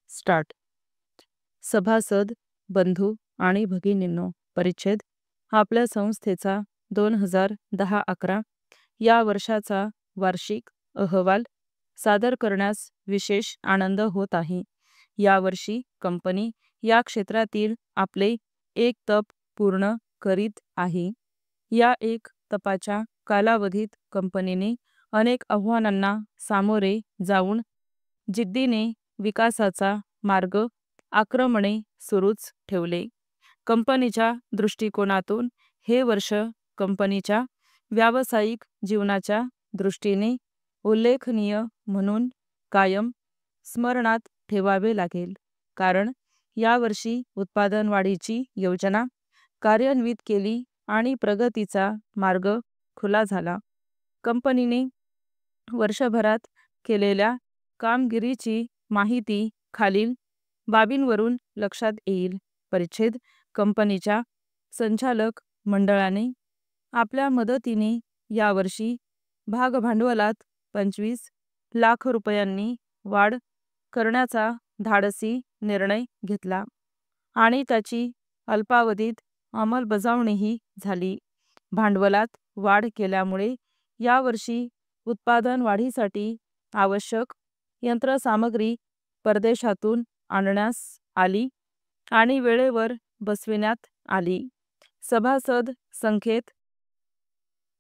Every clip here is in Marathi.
स्टार्ट. सभासद, बंधू आणि भगिनींनो, परिच्छेद. आपल्या संस्थेचा 2010-11 या वर्षाचा वार्षिक अहवाल सादर करण्यास विशेष आनंद होत आहे. यावर्षी कंपनी या क्षेत्रातील आपले एक तप पूर्ण करीत आहे. या एक तपाच्या कालावधीत कंपनीने अनेक आव्हानांना सामोरे जाऊन जिद्दीने विकासाचा मार्ग आक्रमणे सुरूच ठेवले. कंपनीच्या दृष्टिकोनातून हे वर्ष कंपनीच्या व्यावसायिक जीवनाच्या दृष्टीने उल्लेखनीय म्हणून कायम स्मरणात ठेवावे लागेल, कारण यावर्षी उत्पादन वाढीची योजना कार्यान्वित केली आणि प्रगतीचा मार्ग खुला झाला. कंपनीने वर्षभरात केलेल्या कामगिरीची माहिती खालील बाबींवरून लक्षात येईल. परिच्छेद. कंपनीच्या संचालक मंडळाने आपल्या मदतीने यावर्षी भागभांडवलात 25 लाख रुपयांनी वाढ करण्याचा धाडसी निर्णय घेतला आणि त्याची अल्पावधीत अंमलबजावणीही झाली. भांडवलात वाढ केल्यामुळे यावर्षी उत्पादन वाढीसाठी आवश्यक यंत्रसामग्री परदेशातून आणण्यास आली आणि वेळेवर बसविण्यात आली. सभासद संख्येत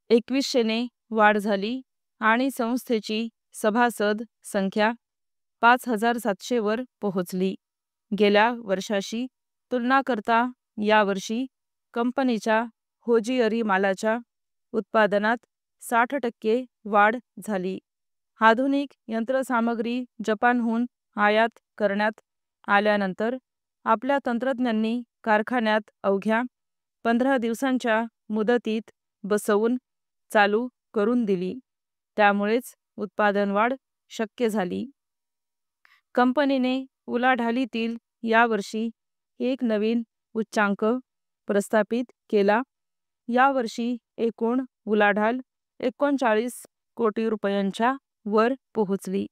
2100ने वाढ झाली आणि संस्थेची सभासद संख्या 5700 वर पोहोचली. गेल्या वर्षाशी तुलना करता यावर्षी कंपनीच्या होजिअरी मालाच्या उत्पादनात 60% वाढ झाली. आधुनिक यंत्रसामग्री जपानहून आयात करण्यात आल्यानंतर आपल्या तंत्रज्ञांनी कारखान्यात अवघ्या 15 दिवसांच्या मुदतीत बसवून चालू करून दिली. त्यामुळेच उत्पादन वाढ शक्य झाली. कंपनीने उलाढालीतील यावर्षी एक नवीन उच्चांक प्रस्थापित केला. यावर्षी एकूण उलाढाल 39 कोटी रुपयांच्या वर पोहोचली.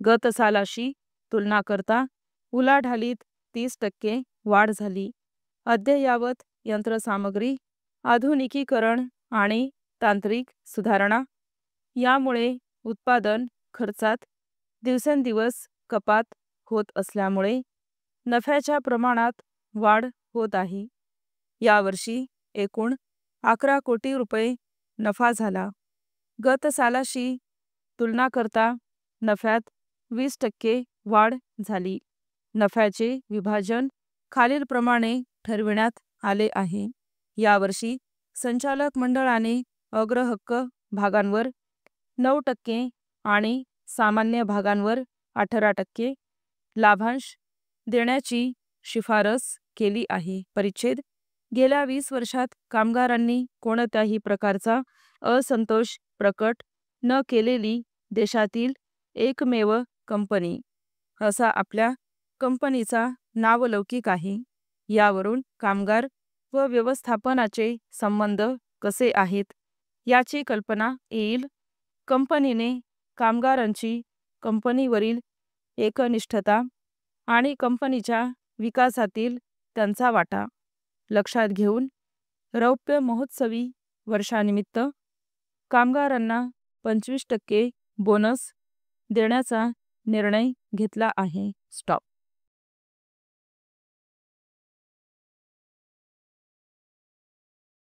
गत सालाशी तुलना करता उलाढालीत 30% वाढ झाली. अद्ययावत यंत्रसामग्री, आधुनिकीकरण आणि तांत्रिक सुधारणा यामुळे उत्पादन खर्चात दिवसेंदिवस कपात होत असल्यामुळे नफ्याच्या प्रमाणात वाढ होत आहे. यावर्षी एकूण 11 कोटी रुपये नफा झाला. गत सालाशी तुलना करता नफ्यात 20% वाढ झाली. नफ्याचे विभाजन खालीलप्रमाणे ठरविण्यात आले आहे. यावर्षी संचालक मंडळाने अग्रहक्क भागांवर 9% आणि सामान्य भागांवर 18% लाभांश देण्याची शिफारस केली आहे. परिच्छेद. गेल्या 20 वर्षात कामगारांनी कोणत्याही प्रकारचा असंतोष प्रकट न केलेली देशातील एकमेव कंपनी असा आपल्या कंपनीचा नावलौकिक आहे. यावरून कामगार व व्यवस्थापनाचे संबंध कसे आहेत याची कल्पना येईल. कंपनीने कामगारांची कंपनीवरील एकनिष्ठता आणि कंपनीच्या विकासातील त्यांचा वाटा लक्षात घेऊन रौप्य महोत्सवी वर्षानिमित्त कामगारांना 25% बोनस देण्याचा निर्णय घेतला आहे. स्टॉप.